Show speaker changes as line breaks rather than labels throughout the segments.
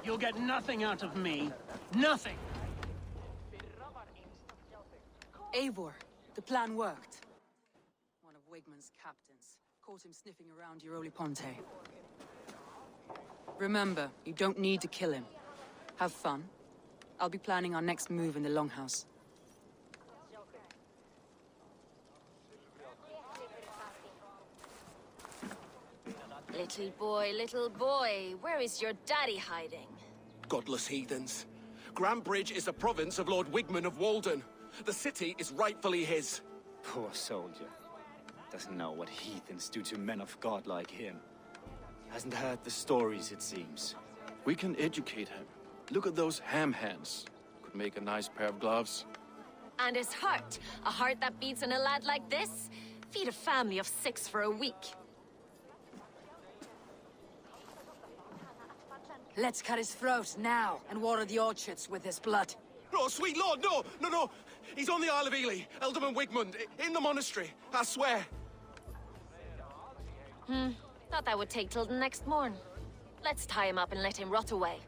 You'll get nothing out of me. Nothing!
Eivor, the plan worked. One of Wigman's captains caught him sniffing around Euroli Ponte. Remember, you don't need to kill him. Have fun. I'll be planning our next move in the Longhouse.
Little boy, where is your daddy hiding?
Godless heathens. Grambridge is a province of Lord Wigman of Walden. The city is rightfully his.
Poor soldier. Doesn't know what heathens do to men of God like him. Hasn't heard the stories, it seems.
We can educate him. Look at those ham hands. Could make a nice pair of gloves.
And his heart. A heart that beats in a lad like this? Feed a family of 6 for a week.
Let's cut his throat now and water the orchards with his blood.
No, sweet lord, no! He's on the Isle of Ely, Ealdorman Wigmund, in the monastery, I swear.
Thought that would take till the next morn. Let's tie him up and let him rot away.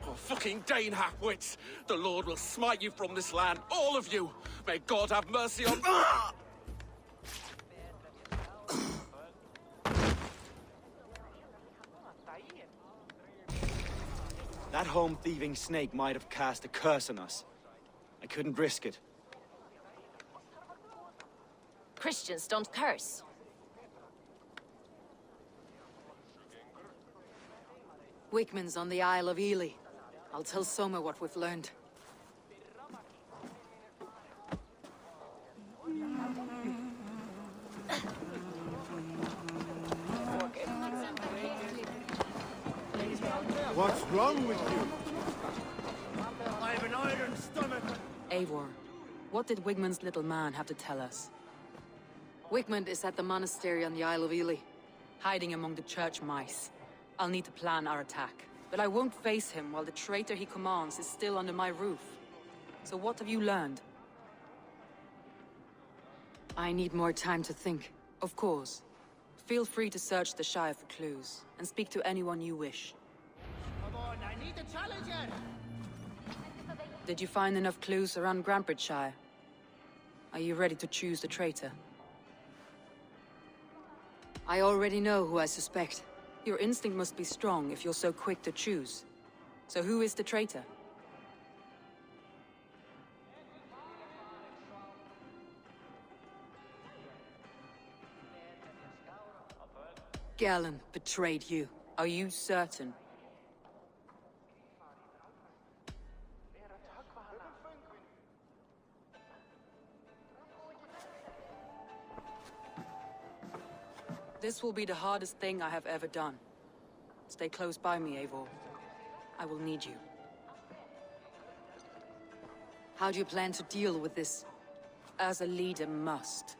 Oh, fucking Dane half-wits! The Lord will smite you from this land, all of you! May God have mercy on...
That home-thieving snake might have cast a curse on us. I couldn't risk it.
Christians don't curse.
Wigman's on the Isle of Ely. I'll tell Soma what we've learned.
What's wrong with you? I have an iron stomach.
Eivor, what did Wigman's little man have to tell us? Wigman is at the monastery on the Isle of Ely, hiding among the church mice. I'll need to plan our attack, but I won't face him while the traitor he commands is still under my roof. So what have you learned? I need more time to think. Of course. Feel free to search the Shire for clues, and speak to anyone you wish.
Come on, I need a challenger!
Did you find enough clues around Grambridgeshire? Are you ready to choose the traitor? I already know who I suspect. Your instinct must be strong if you're so quick to choose. So who is the traitor? Galen betrayed you. Are you certain? This will be the hardest thing I have ever done. Stay close by me, Eivor. I will need you. How do you plan to deal with this? As a leader must.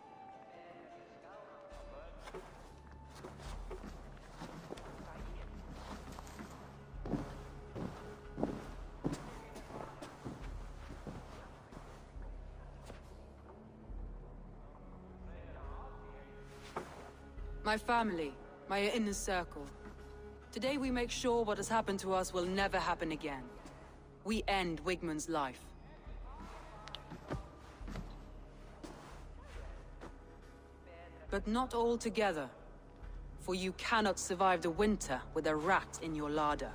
My family, my inner circle. Today we make sure what has happened to us will never happen again. We end Wigman's life. But not all together. For you cannot survive the winter with a rat in your larder.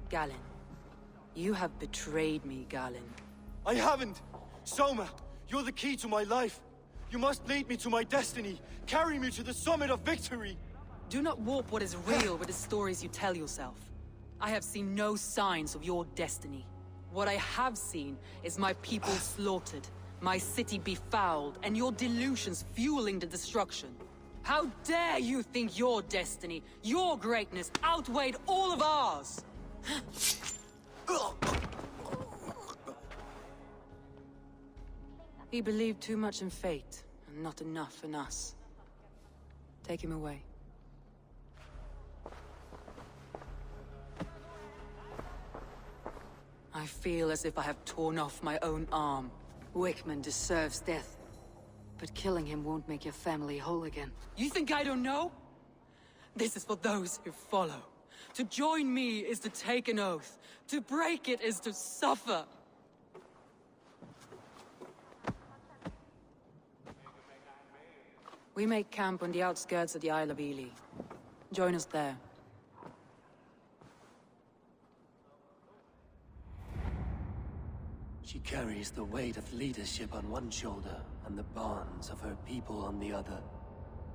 Galen. You have betrayed me, Galen.
I haven't! Soma, you're the key to my life. You must lead me to my destiny. Carry me to the summit of victory.
Do not warp what is real with the stories you tell yourself. I have seen no signs of your destiny. What I have seen is my people slaughtered, my city befouled, and your delusions fueling the destruction. How dare you think your destiny, your greatness, outweighed all of ours? He believed too much in fate, and not enough in us. Take him away. I feel as if I have torn off my own arm.
Wickman deserves death. But killing him won't make your family whole again.
You think I don't know? This is for those who follow. To join me is to take an oath. To break it is to suffer. We make camp on the outskirts of the Isle of Ely. Join us there.
She carries the weight of leadership on one shoulder and the bonds of her people on the other.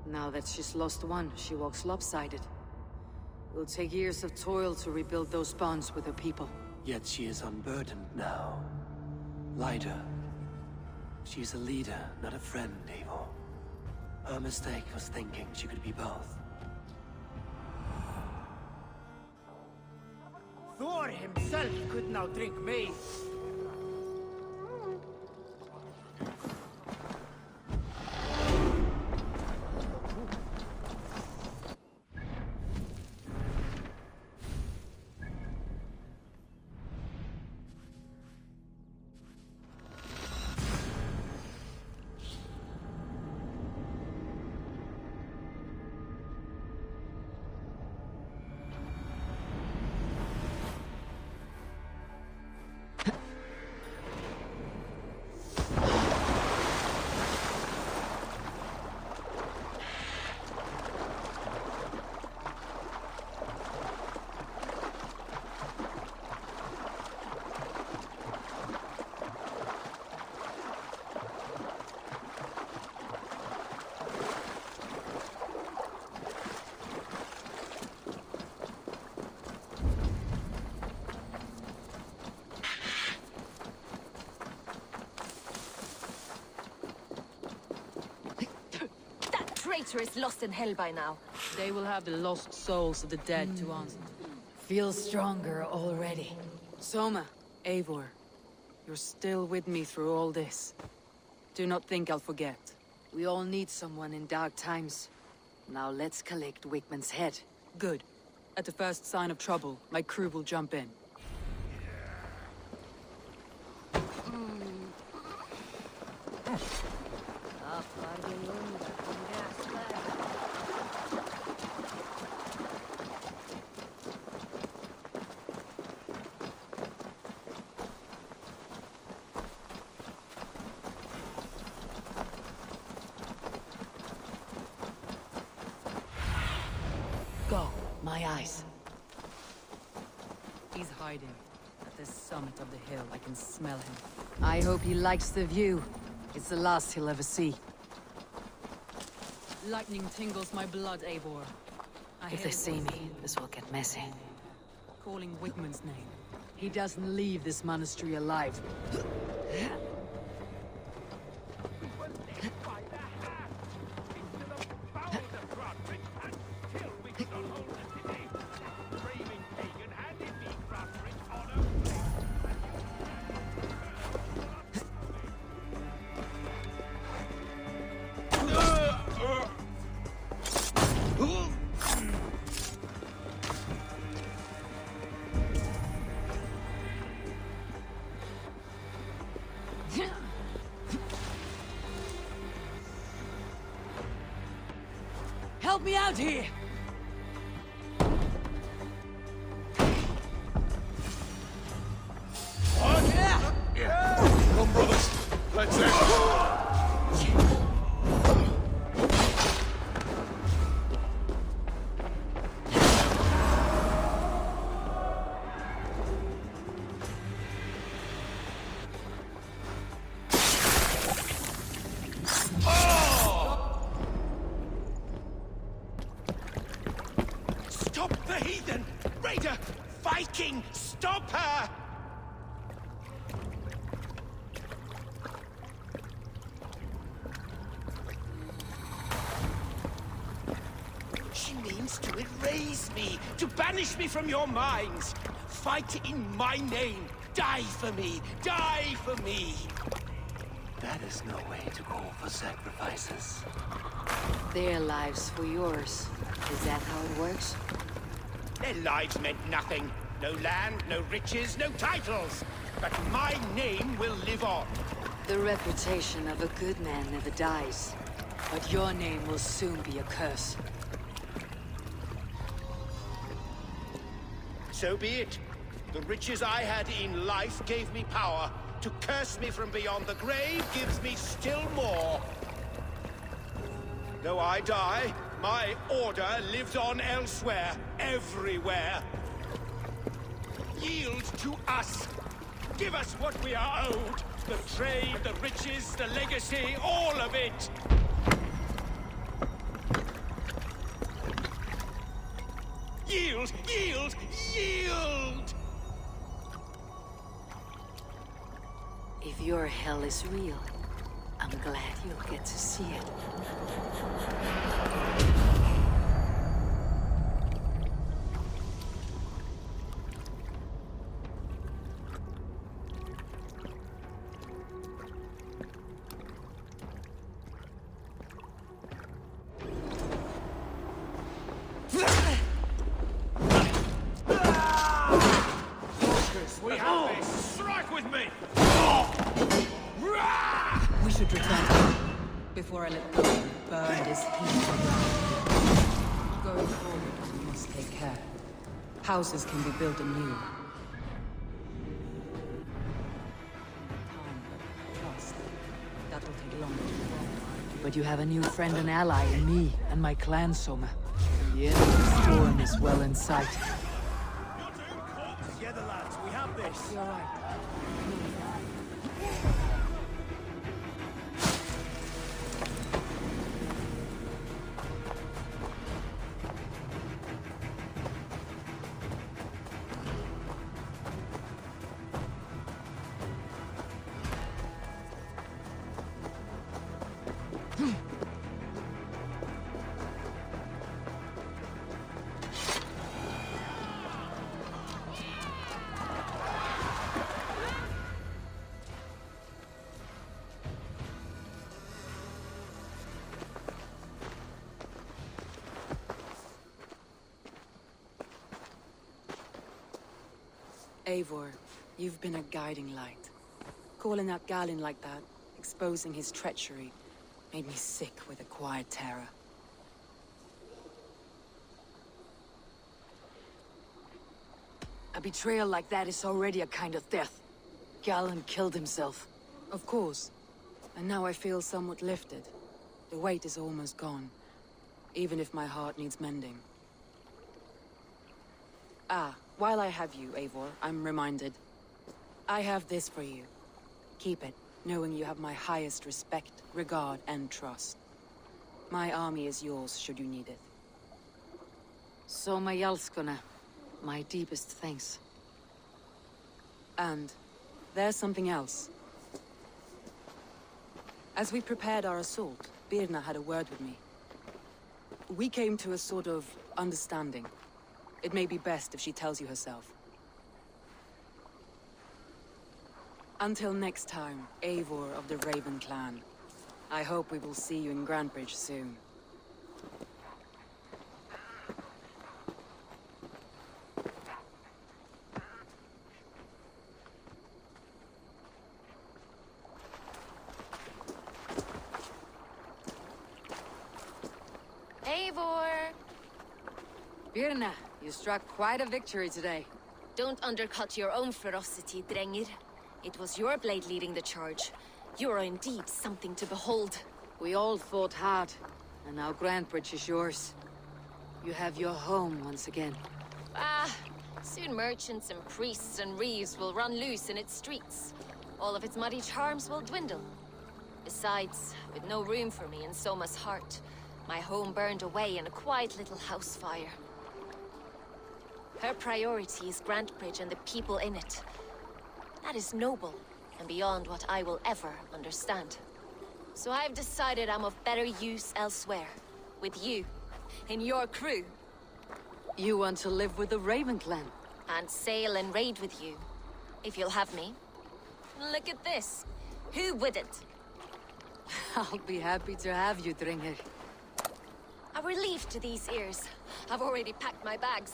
Now that she's lost one, she walks lopsided. It will take years of toil to rebuild those bonds with her people.
Yet she is unburdened now. Lighter. She's a leader, not a friend, Eivor. Her mistake was thinking she could be both.
Thor himself could now drink me.
Traitor is lost in hell by now.
They will have the lost souls of the dead to answer.
Feel stronger already.
Soma, Eivor, you're still with me through all this. Do not think I'll forget.
We all need someone in dark times. Now let's collect Wickman's head.
Good. At the first sign of trouble, my crew will jump in.
Go, my eyes.
He's hiding. At the summit of the hill, I can smell him.
I hope he likes the view. It's the last he'll ever see.
Lightning tingles my blood, Eivor.
If they see me, this will get messy.
Calling Wickman's name.
He doesn't leave this monastery alive.
Help me out here!
Come, brothers. Let's end.
Stop the heathen! Raider! Viking! Stop her! She means to erase me, to banish me from your minds. Fight in my name. Die for me. Die for me.
That is no way to call for sacrifices.
Their lives for yours. Is that how it works?
Their lives meant nothing. No land, no riches, no titles. But my name will live on.
The reputation of a good man never dies, but your name will soon be a curse.
So be it. The riches I had in life gave me power. To curse me from beyond the grave gives me still more. Though I die, my order lives on elsewhere, everywhere. Yield to us. Give us what we are owed. The trade, the riches, the legacy, all of it. Yield! Yield! Yield!
If your hell is real, I'm glad you'll get to see it.
We have this! Strike with me!
We should return before I let go and burn this heat around. Going forward, we must take care. Houses can be built anew. Time, but trust. That will take longer to form.
But you have a new friend and ally in me and my clan, Soma. The end of the storm is well in sight.
Together, lads, we have this.
You're right. Eivor, you've been a guiding light. Calling out Galinn like that, exposing his treachery, made me sick with a quiet terror.
A betrayal like that is already a kind of death. Galinn killed himself.
Of course. And now I feel somewhat lifted. The weight is almost gone, even if my heart needs mending. Ah, while I have you, Eivor, I'm reminded. I have this for you. Keep it, knowing you have my highest respect, regard, and trust. My army is yours, should you need it.
Soma Jalskona, my deepest thanks.
And there's something else. As we prepared our assault, Birna had a word with me. We came to a sort of understanding. It may be best if she tells you herself. Until next time, Eivor of the Raven Clan. I hope we will see you in Grantebridge soon.
Eivor!
Birna, you struck quite a victory today.
Don't undercut your own ferocity, Drengir. It was your blade leading the charge. You are indeed something to behold.
We all fought hard, and now Grantebridge is yours. You have your home once again.
Ah, soon merchants and priests and reeves will run loose in its streets. All of its muddy charms will dwindle. Besides, with no room for me in Soma's heart, my home burned away in a quiet little house fire. Her priority is Grantebridge and the people in it. That is noble, and beyond what I will ever understand. So I've decided I'm of better use elsewhere. With you, in your crew.
You want to live with the Raven Clan?
And sail and raid with you, if you'll have me. Look at this. Who wouldn't?
I'll be happy to have you, Drengir.
A relief to these ears. I've already packed my bags.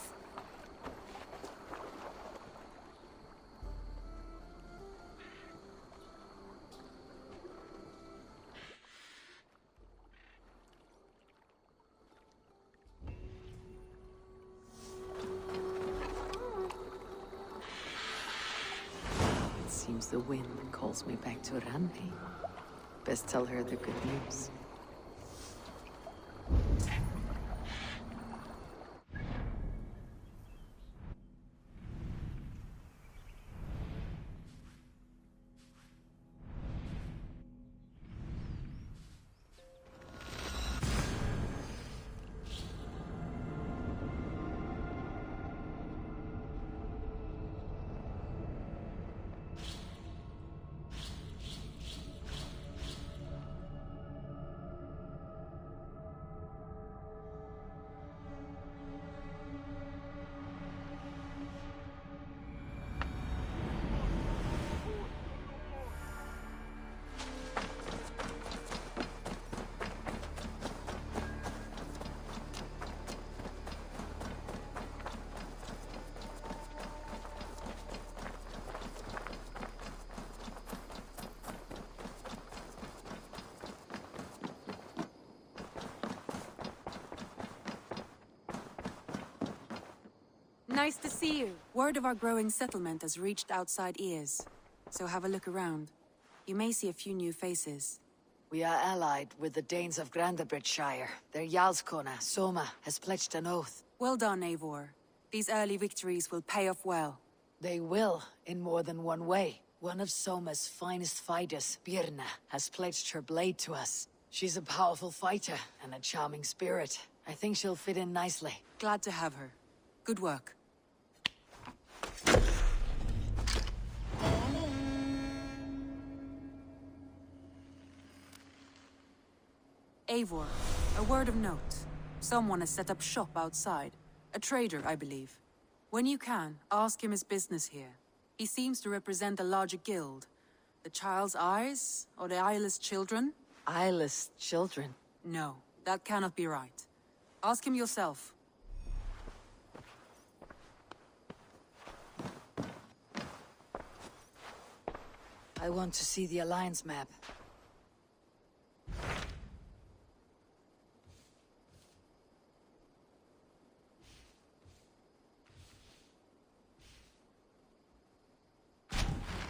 Seems the wind calls me back to Randi. Best tell her the good news.
Nice to see you. Word of our growing settlement has reached outside ears. So have a look around. You may see a few new faces.
We are allied with the Danes of Grandabridgeshire. Their Jarlskona, Soma, has pledged an oath.
Well done, Eivor. These early victories will pay off well.
They will, in more than one way. One of Soma's finest fighters, Birna, has pledged her blade to us. She's a powerful fighter and a charming spirit. I think she'll fit in nicely.
Glad to have her. Good work. Eivor, a word of note. Someone has set up shop outside. A trader, I believe. When you can, ask him his business here. He seems to represent a larger guild. The Child's Eyes? Or the Eyeless Children?
Eyeless children?
No, that cannot be right. Ask him yourself.
I want to see the Alliance map.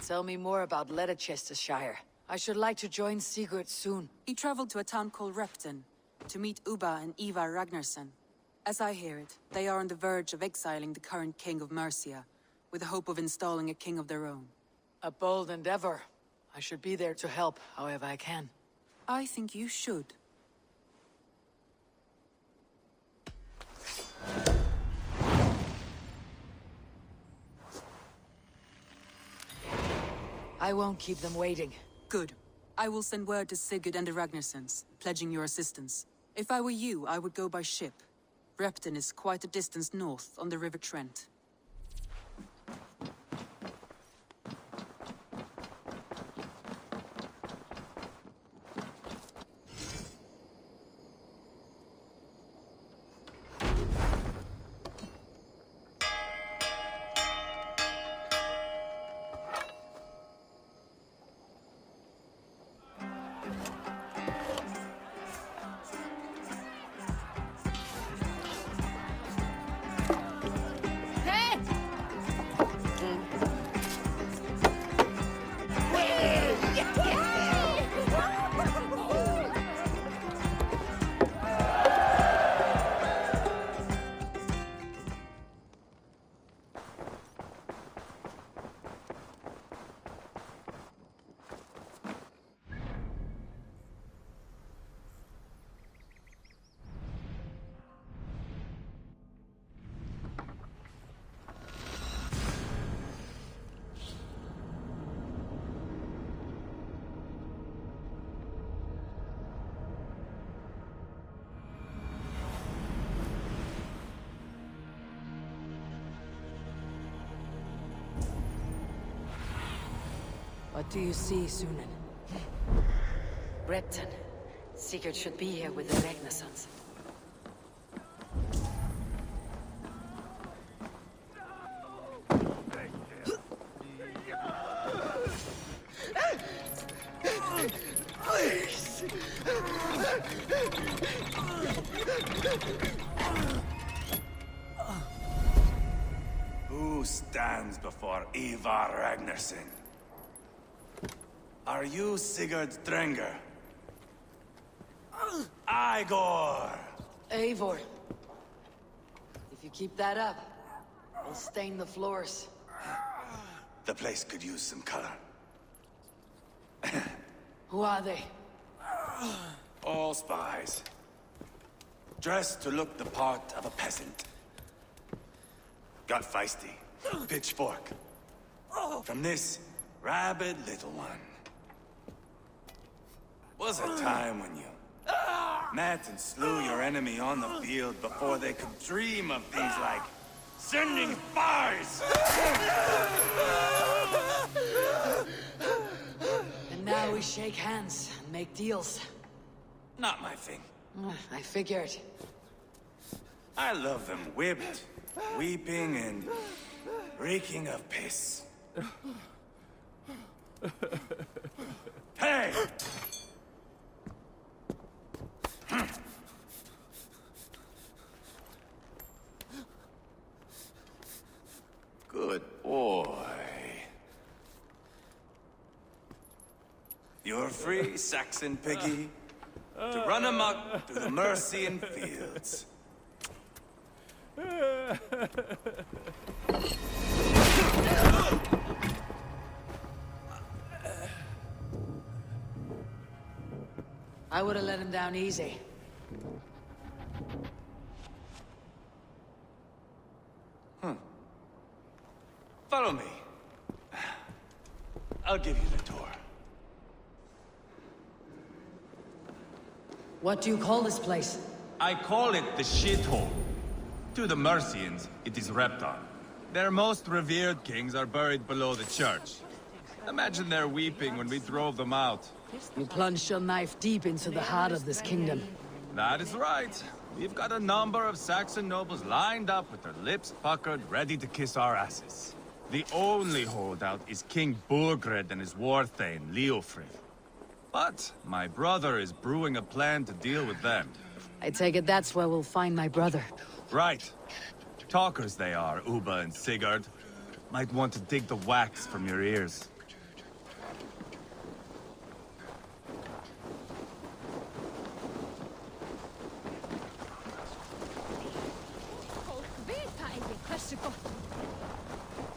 Tell me more about Leicestershire. I should like to join Sigurd soon.
He traveled to a town called Repton to meet Ubba and Ivar Ragnarsson. As I hear it, they are on the verge of exiling the current king of Mercia, with the hope of installing a king of their own.
A bold endeavor. I should be there to help however I can.
I think you should.
I won't keep them waiting.
Good. I will send word to Sigurd and the Ragnarssons, pledging your assistance. If I were you, I would go by ship. Repton is quite a distance north, on the River Trent.
What do you see, Sunan? Repton. Sigurd should be here with the Ragnarssons.
Who stands before Ivar Ragnarsson? Are you Sigurd Drenger? Igor!
Eivor. If you keep that up, I'll stain the floors.
The place could use some color.
Who are they?
All spies. Dressed to look the part of a peasant. Got feisty. Pitchfork. From this rabid little one. Was a time when you met and slew your enemy on the field before they could dream of things like sending spies!
And now we shake hands and make deals.
Not my thing.
I figured.
I love them whipped, weeping, and reeking of piss. Hey! Good boy. You're free, Saxon piggy, to run amok through the Mercian fields.
I would have let him down easy.
Follow me. I'll give you the tour.
What do you call this place?
I call it the shithole. To the Mercians, it is Repton. Their most revered kings are buried below the church. Imagine their weeping when we drove them out.
You plunged your knife deep into the heart of this kingdom.
That is right. We've got a number of Saxon nobles lined up with their lips puckered, ready to kiss our asses. The only holdout is King Burgred and his war thane, Leofrith. But my brother is brewing a plan to deal with them.
I take it that's where we'll find my brother.
Right. Talkers they are, Uba and Sigurd. Might want to dig the wax from your ears.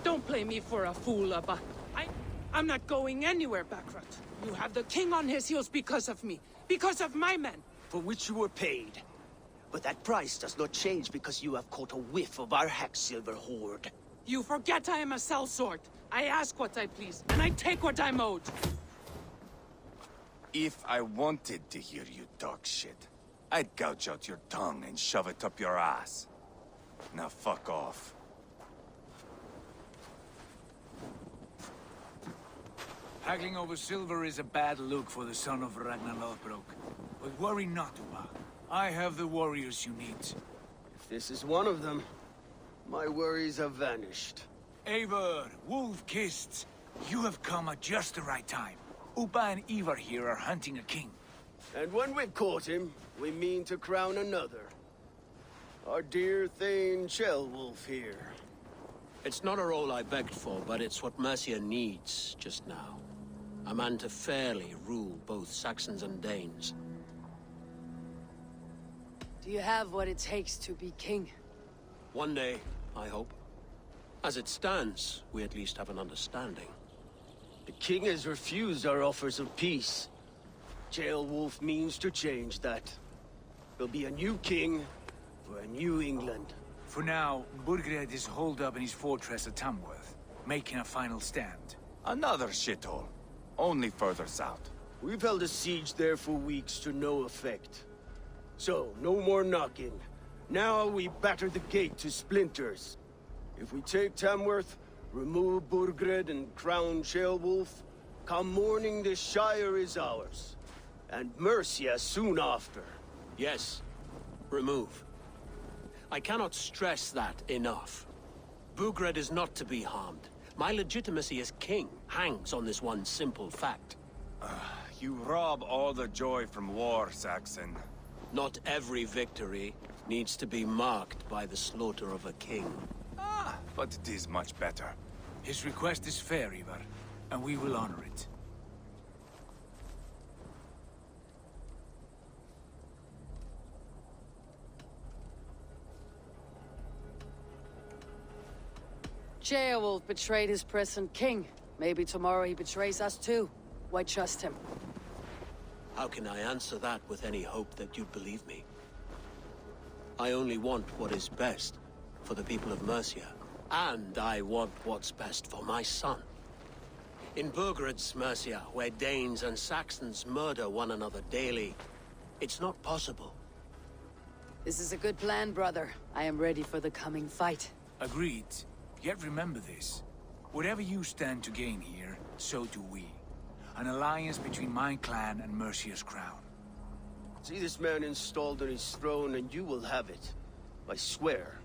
Don't play me for a fool, Abba. I'm not going anywhere, Backrot. You have the king on his heels because of me. Because of my men.
For which you were paid. But that price does not change because you have caught a whiff of our Hacksilver hoard.
You forget I am a sellsword. I ask what I please, and I take what I'm owed.
If I wanted to hear you talk shit, I'd gouge out your tongue and shove it up your ass. Now fuck off.
Haggling over silver is a bad look for the son of Ragnar Lothbrok. But worry not, Uba. I have the warriors you need.
If this is one of them, my worries have vanished.
Eivor, Wolf-Kissed, you have come at just the right time. Uba and Ivar here are hunting a king.
And when we've caught him, we mean to crown another. Our dear Thane Ceolwulf here.
It's not a role I begged for, but it's what Mercia needs just now. A man to fairly rule both Saxons and Danes.
Do you have what it takes to be king?
One day, I hope. As it stands, we at least have an understanding.
The king has refused our offers of peace. Ceolwulf means to change that. There'll be a new king for a new England.
For now, Burgred is holed up in his fortress at Tamworth, making a final stand.
Another shithole. Only further south.
We've held a siege there for weeks to no effect. So, no more knocking. Now we batter the gate to splinters. If we take Tamworth, remove Burgred and crown Ceolwulf, come morning the Shire is ours. And Mercia soon after.
Yes, remove. I cannot stress that enough. Burgred is not to be harmed. My legitimacy as king hangs on this one simple fact.
You rob all the joy from war, Saxon.
Not every victory needs to be marked by the slaughter of a king.
But it is much better.
His request is fair, Ivar, and we will honor it.
Ceolwulf betrayed his present king. Maybe tomorrow he betrays us too. Why trust him?
How can I answer that with any hope that you'd believe me? I only want what is best for the people of Mercia. And I want what's best for my son. In Burgred's Mercia, where Danes and Saxons murder one another daily, it's not possible.
This is a good plan, brother. I am ready for the coming fight.
Agreed. Yet remember this. Whatever you stand to gain here, so do we. An alliance between my clan and Mercia's crown.
See this man installed on his throne and you will have it. I swear.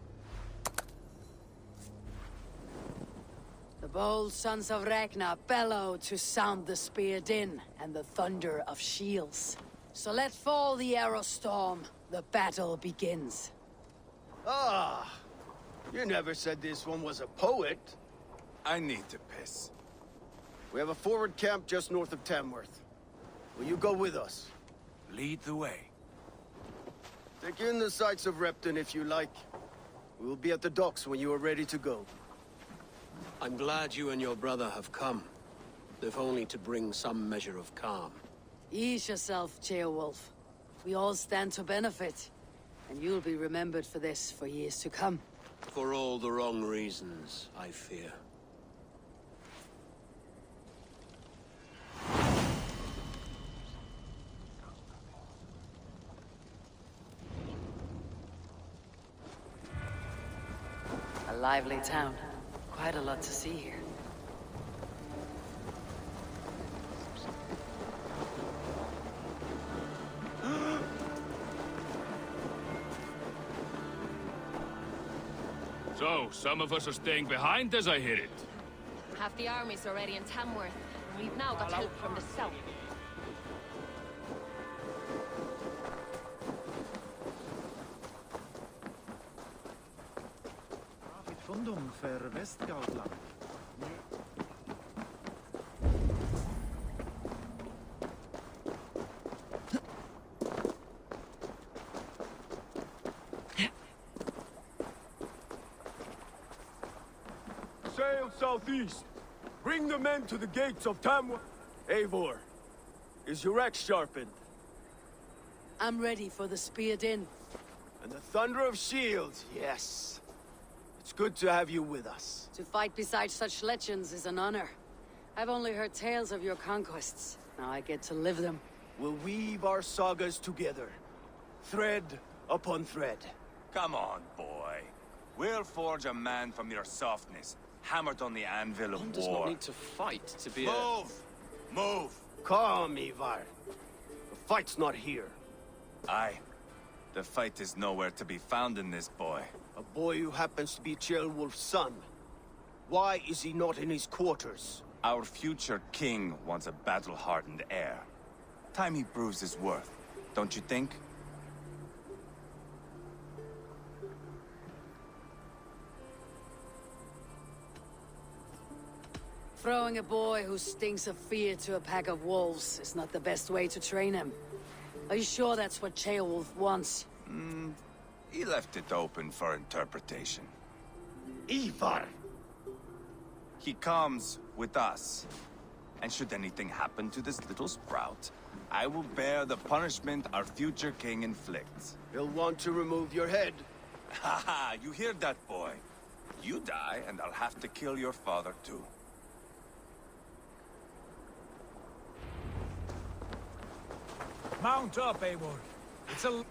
The bold sons of Ragnar bellow to sound the spear din and the thunder of shields. So let fall the arrow storm. The battle begins.
Ah! You never said this one was a poet.
I need to piss.
We have a forward camp just north of Tamworth. Will you go with us?
Lead the way.
Take in the sights of Repton if you like. We will be at the docks when you are ready to go.
I'm glad you and your brother have come, if only to bring some measure of calm.
Ease yourself, Ceolwulf. We all stand to benefit, and you'll be remembered for this for years to come.
For all the wrong reasons, I fear.
A lively town. Quite a lot to see here.
So, some of us are staying behind as I hear it.
Half the army's already in Tamworth, and we've now got help from the south.
Fundum för Västgotland.
Sail southeast. Bring the men to the gates of Tamworth. Eivor, is your axe sharpened?
I'm ready for the spear din.
And the thunder of shields, yes. It's good to have you with us.
To fight beside such legends is an honor. I've only heard tales of your conquests. Now I get to live them.
We'll weave our sagas together. Thread upon thread.
Come on, boy. We'll forge a man from your softness, hammered on the anvil of
One does
war.
not need to fight to be
Move! Move!
Calm, Ivar. The fight's not here.
Aye. The fight is nowhere to be found in this boy.
A boy who happens to be Ceolwulf's son. Why is he not in his quarters?
Our future king wants a battle-hardened heir. Time he proves his worth, don't you think?
Throwing a boy who stinks of fear to a pack of wolves is not the best way to train him. Are you sure that's what Ceolwulf wants?
He left it open for interpretation.
Ivar!
He comes with us. And should anything happen to this little sprout, I will bear the punishment our future king inflicts.
He'll want to remove your head.
Haha, you hear that, boy? You die, and I'll have to kill your father, too.
Mount up, Eivor. It's a...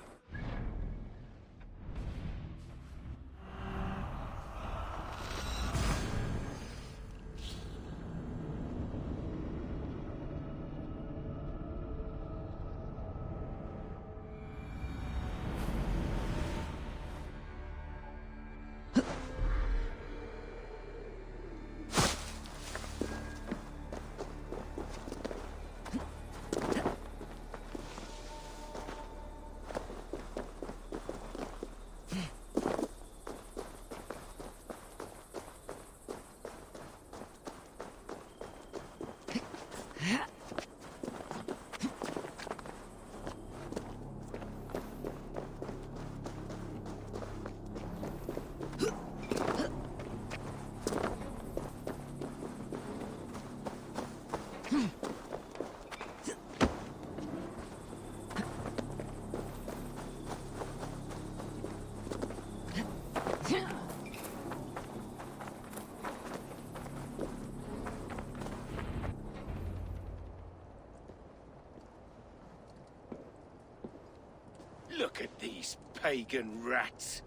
These pagan rats.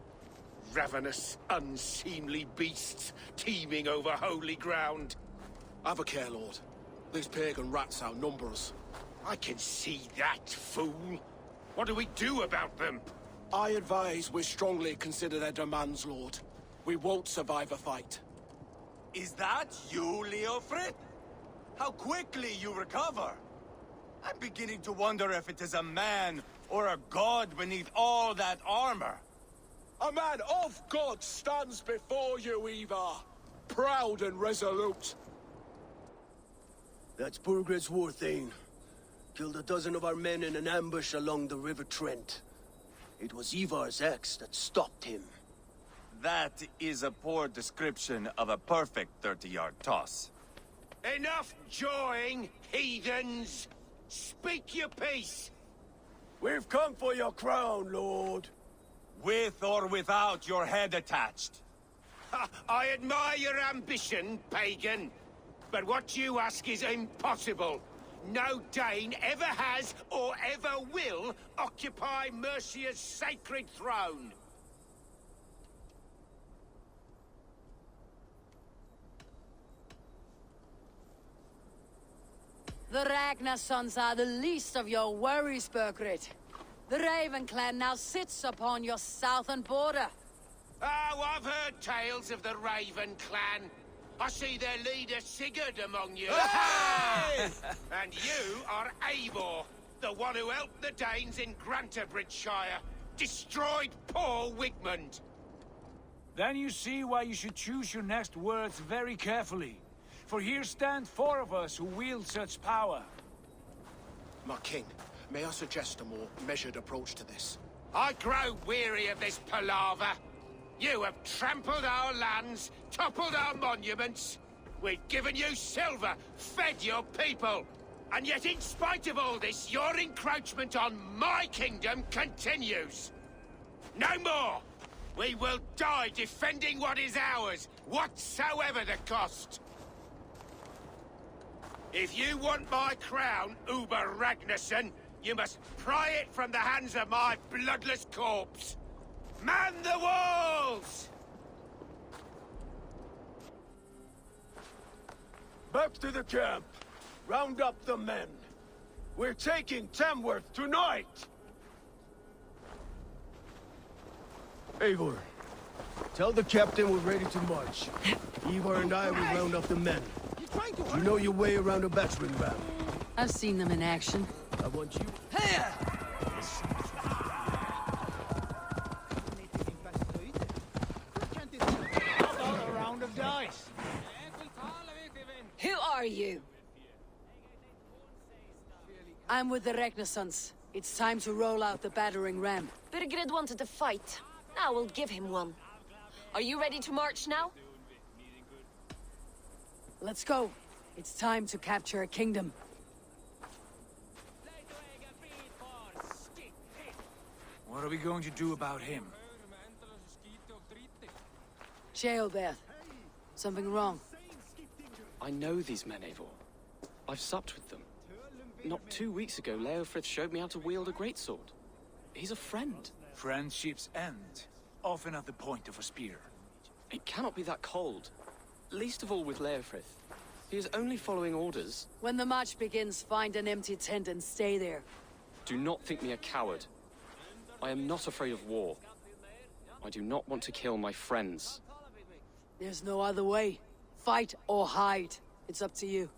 Ravenous, unseemly beasts teeming over holy ground.
Have a care, Lord. These pagan rats outnumber us.
I can see that, fool. What do we do about them?
I advise we strongly consider their demands, Lord. We won't survive a fight.
Is that you, Leofrid? How quickly you recover! I'm beginning to wonder if it is a man or a god beneath all that armor.
A man of God stands before you, Ivar. Proud and resolute.
That's Burgred's Warthane. Killed a dozen of our men in an ambush along the River Trent. It was Ivar's axe that stopped him.
That is a poor description of a perfect 30-yard toss.
Enough jawing, heathens! Speak your piece!
We've come for your crown, Lord.
With or without your head attached.
Ha, I admire your ambition, pagan. But what you ask is impossible. No Dane ever has or ever will occupy Mercia's sacred throne.
The Ragnar sons are the least of your worries, Burgred. The Raven clan now sits upon your southern border.
Oh, I've heard tales of the Raven clan. I see their leader Sigurd among you.
Hey!
And you are Eivor, the one who helped the Danes in Grantabridgeshire. Destroyed poor Wigmund.
Then you see why you should choose your next words very carefully. For here stand four of us who wield such power.
My king, may I suggest a more measured approach to this?
I grow weary of this palaver. You have trampled our lands, toppled our monuments. We've given you silver, fed your people. And yet in spite of all this, your encroachment on my kingdom continues. No more! We will die defending what is ours, whatsoever the cost. If you want my crown, Uber Ragnarsson, you must pry it from the hands of my bloodless corpse. Man the walls!
Back to the camp. Round up the men. We're taking Tamworth tonight! Eivor, tell the captain we're ready to march. Ivar and I will round up the men. You know your way around a battering ram.
I've seen them in action.
I want you...
A round of dice.
Who are you? I'm with the Ragnarsons. It's time to roll out the battering ram.
Burgred wanted to fight. Now we'll give him one. Are you ready to march now?
Let's go. It's time to capture a kingdom.
What are we going to do about him?
Jailbeth. Something wrong?
I know these men, Eivor. I've supped with them. Not 2 weeks ago, Leofrith showed me how to wield a greatsword. He's a friend.
Friendships end, often at the point of a spear.
It cannot be that cold. Least of all with Leofrith. He is only following orders.
When the march begins, find an empty tent and stay there.
Do not think me a coward. I am not afraid of war. I do not want to kill my friends.
There's no other way. Fight or hide. It's up to you.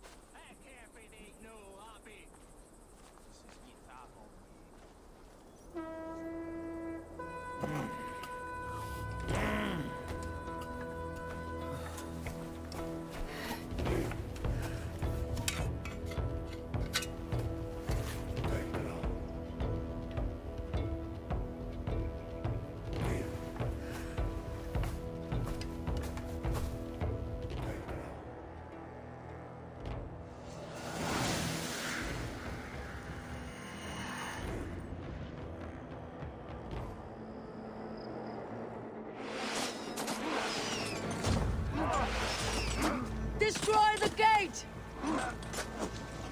Destroy the gate!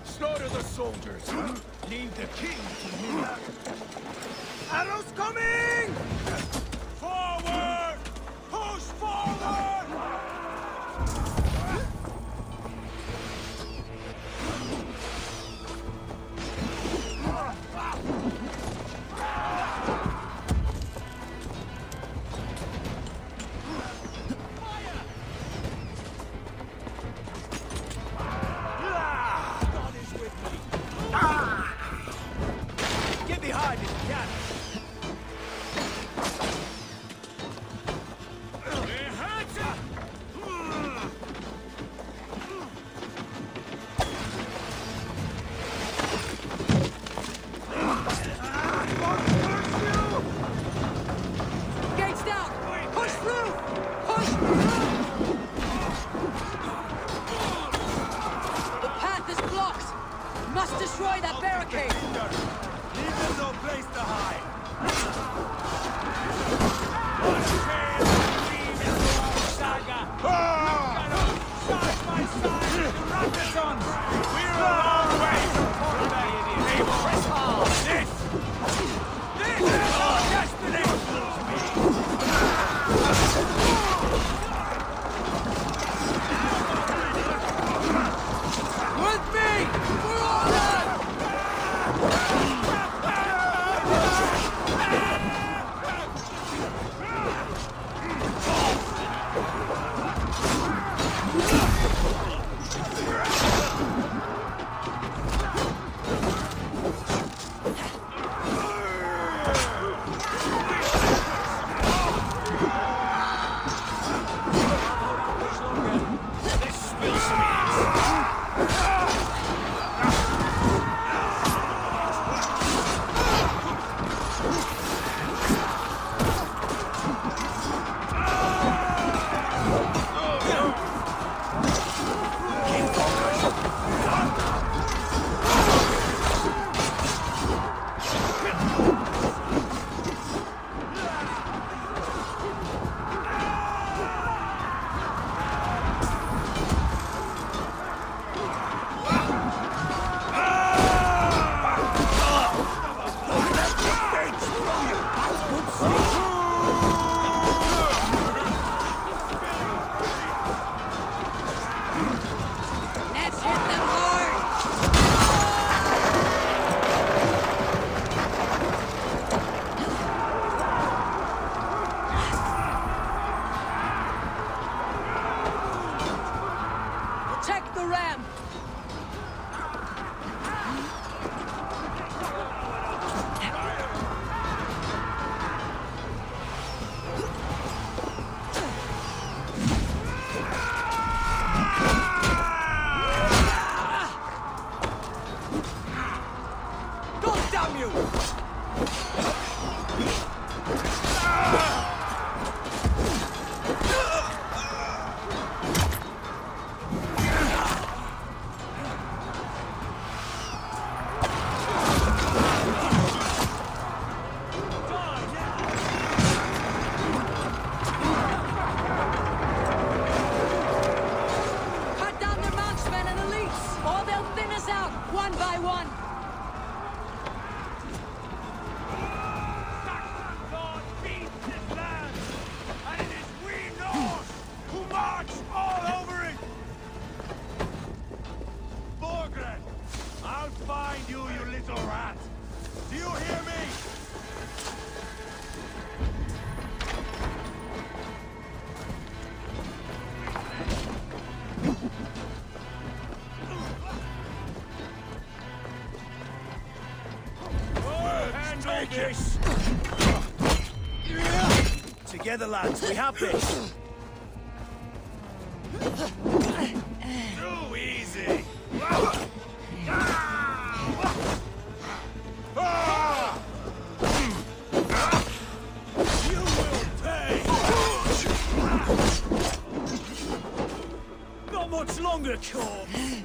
Slaughter the soldiers! Leave the king to me!
Arrows coming! Forward! Push forward! God is with me. Get behind if you can.
Gates down! Push through! Push through! The path is blocked! Must destroy that barricade!
Leave them no place to hide. Side by side with the Racketons! We're a long way from Portland! Press hard! This is our destiny! With me! For order!
Let's hit them hard! Protect the ram!
God damn you!
Cut down their marksmen and elites, or they'll thin us out, one by one!
God beats this land, and it is we Norse who march all over it! Borgren, I'll find you, you little rat! Do you hear me? Handle this! Together, lads, we have this! Too easy! You will pay! Not much longer, corpse!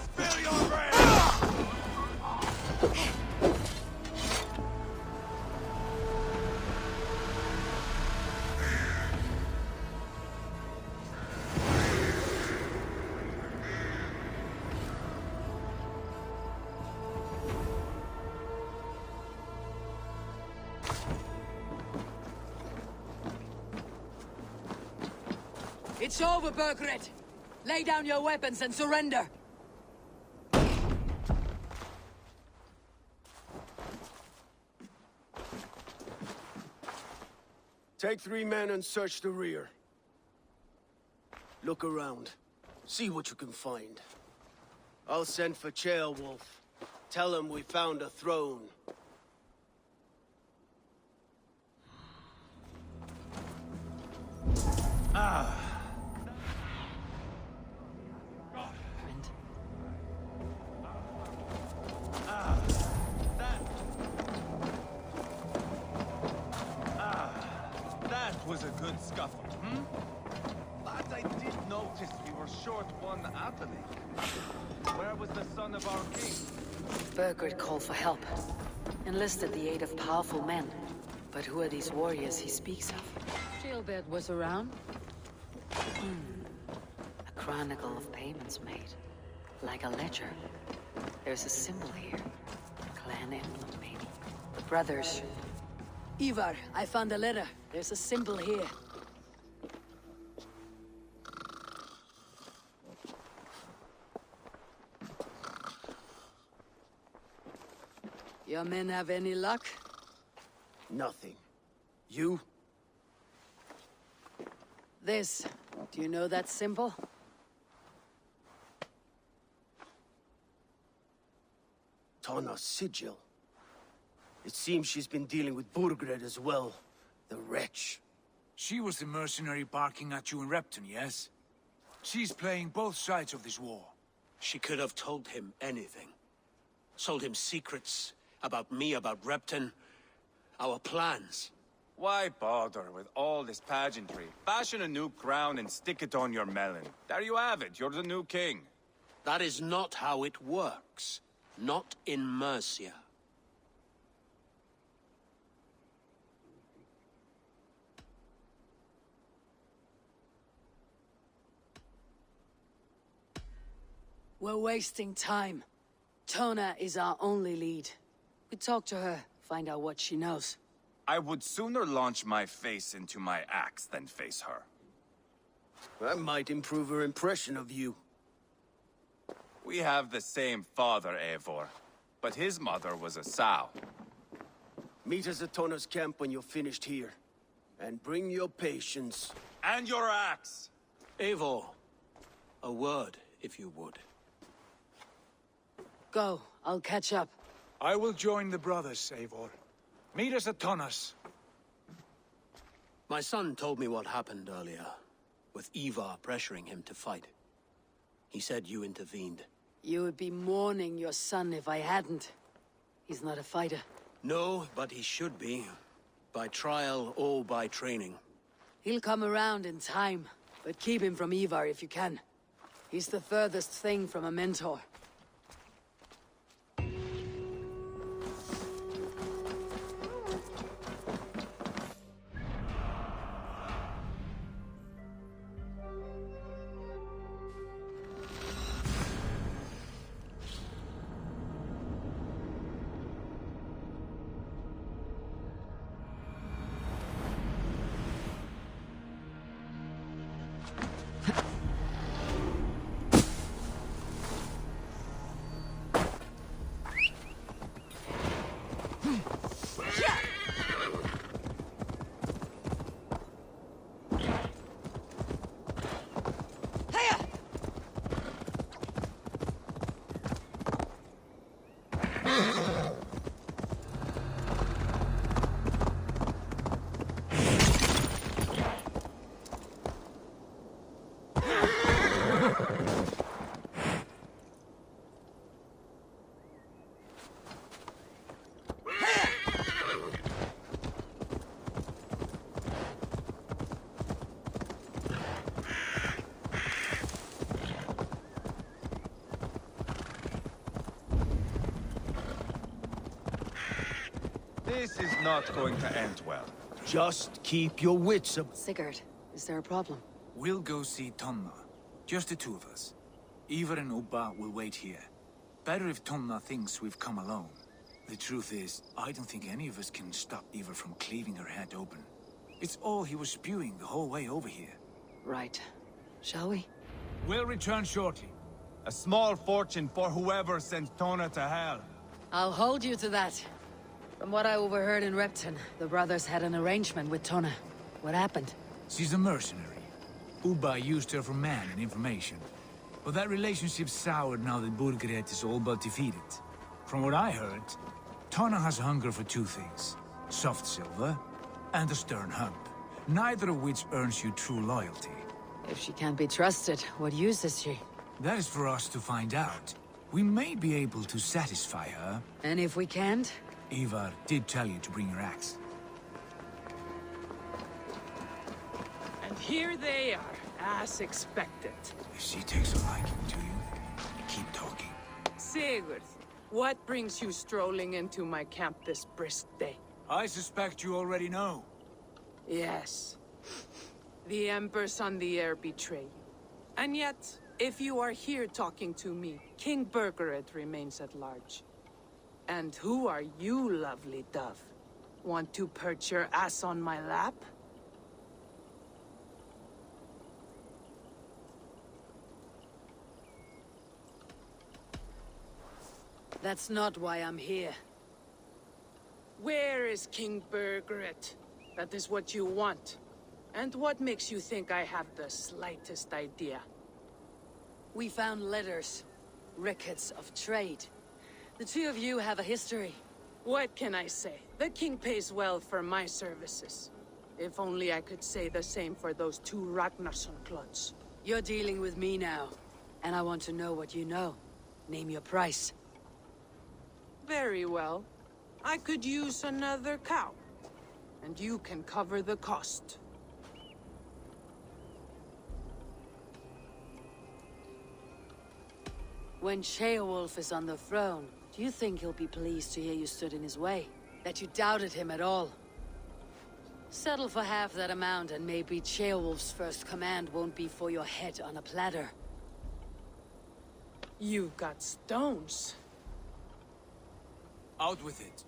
Spill your bread!
It's over, Burgred! Lay down your weapons and surrender!
Take 3 men and search the rear. Look around. See what you can find. I'll send for Ceolwulf. Tell him we found a throne.
That was a good scuffle, hmm? But I did notice we were short one athlete. Where was the son of our king?
Burgred called for help. Enlisted the aid of powerful men. But who are these warriors he speaks of? Gilbert was around? A chronicle of payments made. Like a ledger. There's a symbol here. A clan emblem, maybe. The brothers. Ivar, I found a letter. There's a symbol here. Your men have any luck?
Nothing. You?
This. Do you know that symbol?
Tana's sigil. It seems she's been dealing with Burgred as well. The wretch.
She was the mercenary barking at you in Repton, yes? She's playing both sides of this war.
She could have told him anything. Sold him secrets about me, about Repton, our plans.
Why bother with all this pageantry? Fashion a new crown and stick it on your melon. There you have it, you're the new king.
That is not how it works. Not in Mercia.
We're wasting time. Tona is our only lead. We talk to her, find out what she knows.
I would sooner launch my face into my axe than face her.
That might improve her impression of you.
We have the same father, Eivor. But his mother was a sow.
Meet us at Tona's camp when you're finished here. And bring your patience.
And your axe!
Eivor, a word, if you would.
Go, I'll catch up.
I will join the brothers, Eivor. Meet us at Tona's.
My son told me what happened earlier, with Ivar pressuring him to fight. He said you intervened.
You would be mourning your son if I hadn't. He's not a fighter.
No, but he should be. By trial or by training.
He'll come around in time, but keep him from Ivar if you can. He's the furthest thing from a mentor.
This is not going to end well.
Just keep your wits about.
Sigurd, is there a problem?
We'll go see Tonna. Just the two of us. Ivar and Ubba will wait here. Better if Tonna thinks we've come alone. The truth is, I don't think any of us can stop Ivar from cleaving her head open. It's all he was spewing the whole way over here.
Right. shall we?
We'll return shortly.
A small fortune for whoever sent Tona to hell.
I'll hold you to that. From what I overheard in Repton, the brothers had an arrangement with Tona. What happened?
She's a mercenary. Uba used her for man and information. But that relationship soured now that Burgred is all but defeated. From what I heard, Tona has hunger for two things. Soft silver and a stern hump. Neither of which earns you true loyalty.
If she can't be trusted, what use is she?
That is for us to find out. We may be able to satisfy her.
And if we can't?
Ivar did tell you to bring your axe.
And here they are, as expected.
If she takes a liking to you, keep talking.
Sigurd, what brings you strolling into my camp this brisk day?
I suspect you already know.
Yes. The Embers on the air betray you. And yet, if you are here talking to me, King Burgred remains at large. And who are you, lovely dove? Want to perch your ass on my lap?
That's not why I'm here.
Where is King Burgred? That is what you want. And what makes you think I have the slightest idea?
We found letters. Records of trade. The two of you have a history.
What can I say? The king pays well for my services. If only I could say the same for those two Ragnarsson clods.
You're dealing with me now. And I want to know what you know. Name your price.
Very well. I could use another cow. And you can cover the cost.
When Ceolwulf is on the throne, do you think he'll be pleased to hear you stood in his way? That you doubted him at all? Settle for half that amount and maybe Ceolwulf's first command won't be for your head on a platter.
You've got stones.
Out with it.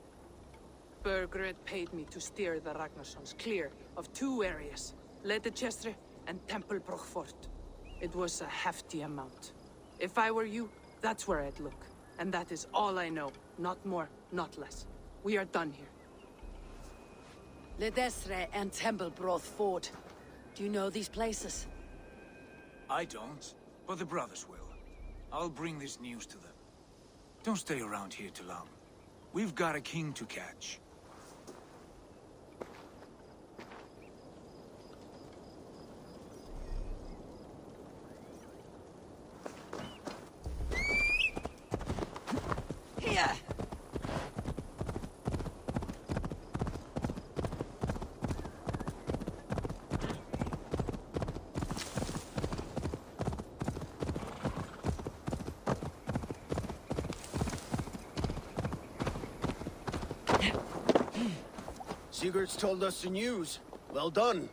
Burgred paid me to steer the Ragnarssons clear of two areas, Ledechestre and Templebroch Fort. It was a hefty amount. If I were you, that's where I'd look. And that is all I know. Not more, not less. We are done here.
Ledestre and Templebroch Fort. Do you know these places?
I don't, but the brothers will. I'll bring this news to them. Don't stay around here too long. We've got a king to catch.
Here!
Sigurd's told us the news. Well done.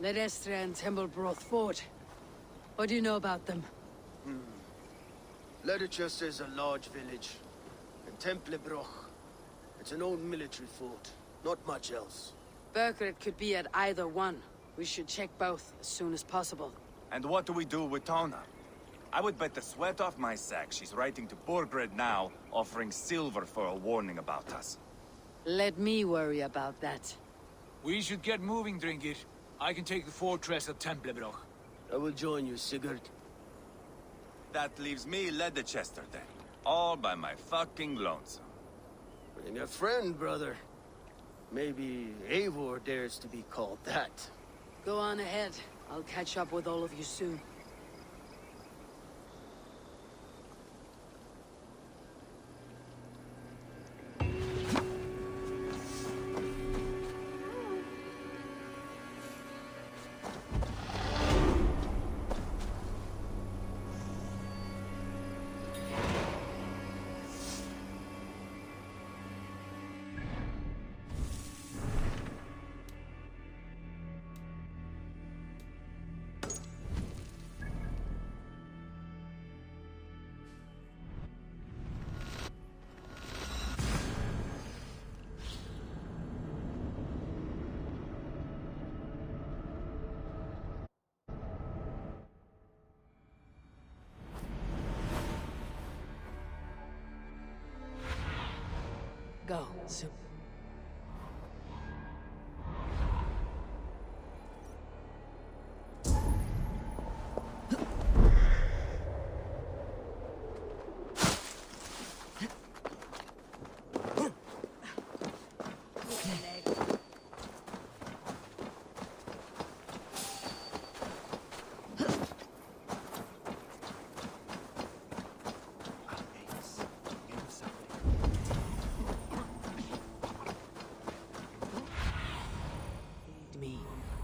Ledestre and Templebroch Fort. What do you know about them?
Ledechester is a large village. And Templebroch, it's an old military fort. Not much else.
Burgred could be at either one. We should check both as soon as possible.
And what do we do with Tona? I would bet the sweat off my sack she's writing to Burgred now, offering silver for a warning about us.
Let me worry about that.
We should get moving, Drinkit. I can take the fortress of Templebroch.
I will join you, Sigurd.
That leaves me Ledechester then. All by my fucking lonesome.
Bring a friend, brother. Maybe Eivor dares to be called that.
Go on ahead. I'll catch up with all of you soon.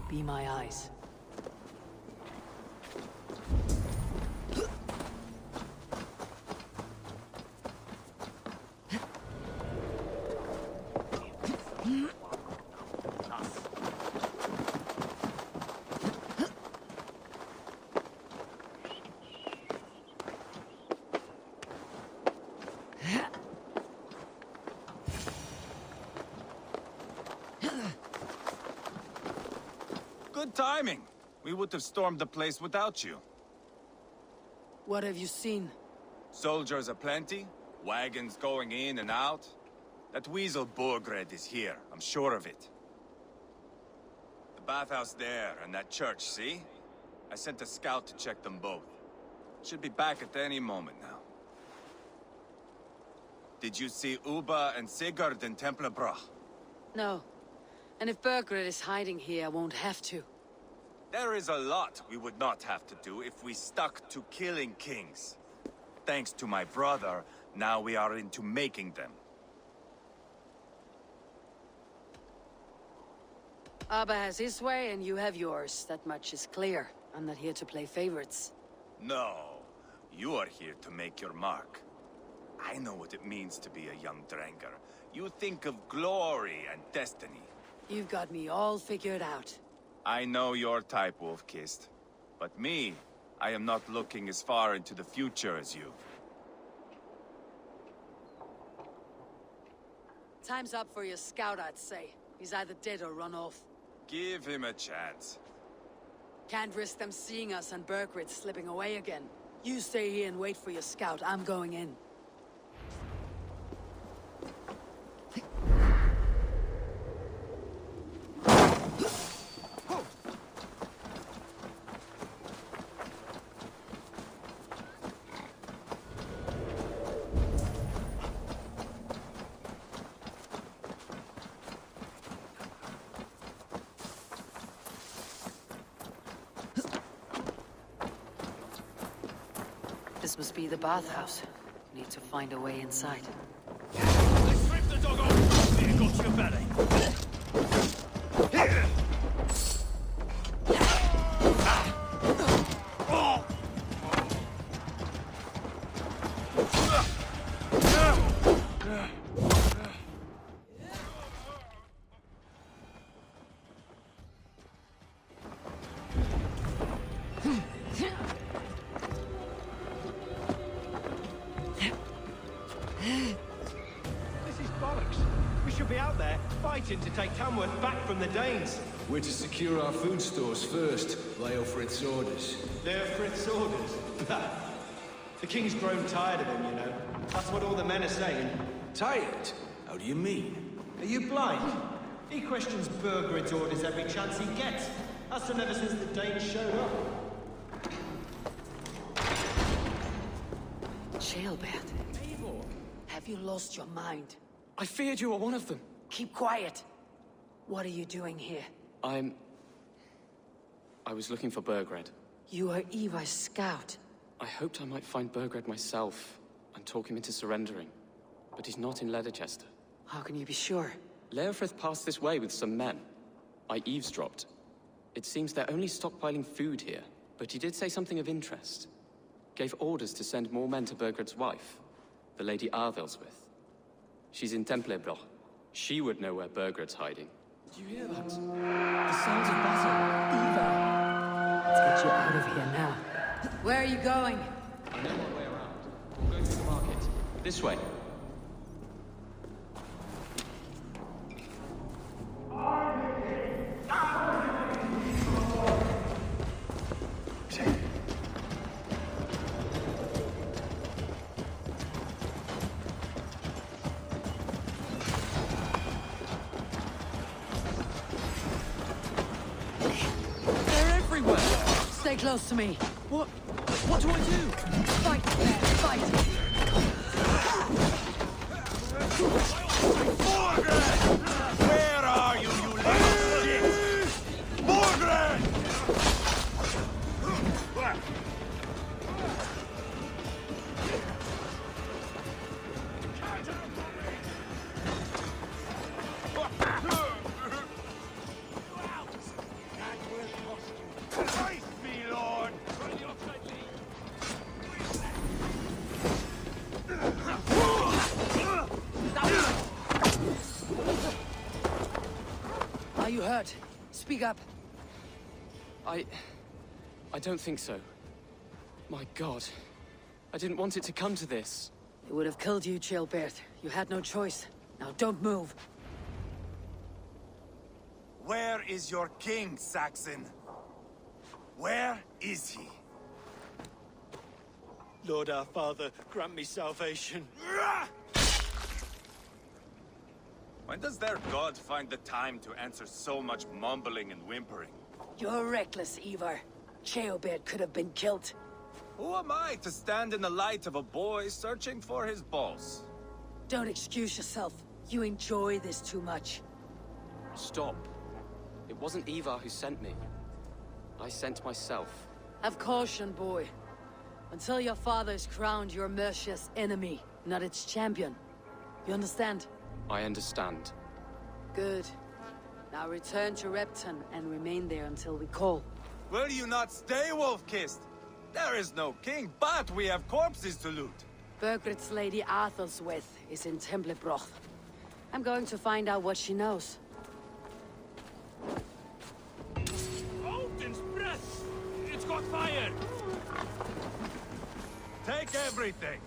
Be my eyes.
Good timing. We would have stormed the place without you.
What have you seen?
Soldiers aplenty, wagons going in and out. That weasel Borgred is here, I'm sure of it. The bathhouse there and that church, see? I sent a scout to check them both. Should be back at any moment now. Did you see Uba and Sigurd in Templebroch?
No. And if Burgred is hiding here, I won't have to.
There is a lot we would not have to do if we stuck to killing kings. Thanks to my brother, now we are into making them.
Abba has his way and you have yours. That much is clear. I'm not here to play favorites.
No, you are here to make your mark. I know what it means to be a young Dranger. You think of glory and destiny.
You've got me all figured out.
I know your type, Wolf-Kissed. But me, I am not looking as far into the future as you.
Time's up for your scout, I'd say. He's either dead or run off.
Give him a chance.
Can't risk them seeing us and Burgred slipping away again. You stay here and wait for your scout. I'm going in. This must be the bathhouse. Need to find a way inside.
Let's strip the dog off! Here, got your belly!
To take Tamworth back from the Danes.
We're to secure our food stores first. Leofrith's orders.
Leofrith's orders? The king's grown tired of him, you know. That's what all the men are saying.
Tired? How do you mean?
Are you blind? He questions Burgred's orders every chance he gets. That's done ever since the Danes showed up.
Jailbird. Have you lost your mind?
I feared you were one of them.
Keep quiet. What are you doing here?
I was looking for Burgred.
You are Eva's scout.
I hoped I might find Burgred myself and talk him into surrendering. But he's not in Leicester.
How can you be sure?
Leofrith passed this way with some men. I eavesdropped. It seems they're only stockpiling food here, but he did say something of interest. Gave orders to send more men to Burgred's wife, the Lady Arvelswith. She's in Templebroch. She would know where Burgred's hiding.
Did you hear that? The sounds of battle. Eva! Let's get you out of here now. Where are you going?
I know my way around. We'll go through the market. This way.
Stay close to me.
What? What do I do?
Fight, man, fight!
Where are you, you little shit? Morgan! Face me, Lord!
Are you hurt? Speak up.
I don't think so. My God. I didn't want it to come to this.
It would have killed you, Chilbert. You had no choice. Now don't move.
Where is your king, Saxon? Where is he?
Lord our Father, grant me salvation.
When does their god find the time to answer so much mumbling and whimpering?
You're reckless, Ivar. Chilbert could have been killed.
Who am I to stand in the light of a boy searching for his balls?
Don't excuse yourself. You enjoy this too much.
Stop. It wasn't Ivar who sent me. I sent myself.
Have caution, boy. Until your father is crowned your Mercia's enemy, not its champion. You understand?
I understand.
Good. Now return to Repton and remain there until we call.
Will you not stay, Wolf-Kissed? There is no king, but we have corpses to loot.
Bergred's Lady Athelswith is in Templebroch. I'm going to find out what she knows.
Odin's breath! It's got fire!
Take everything.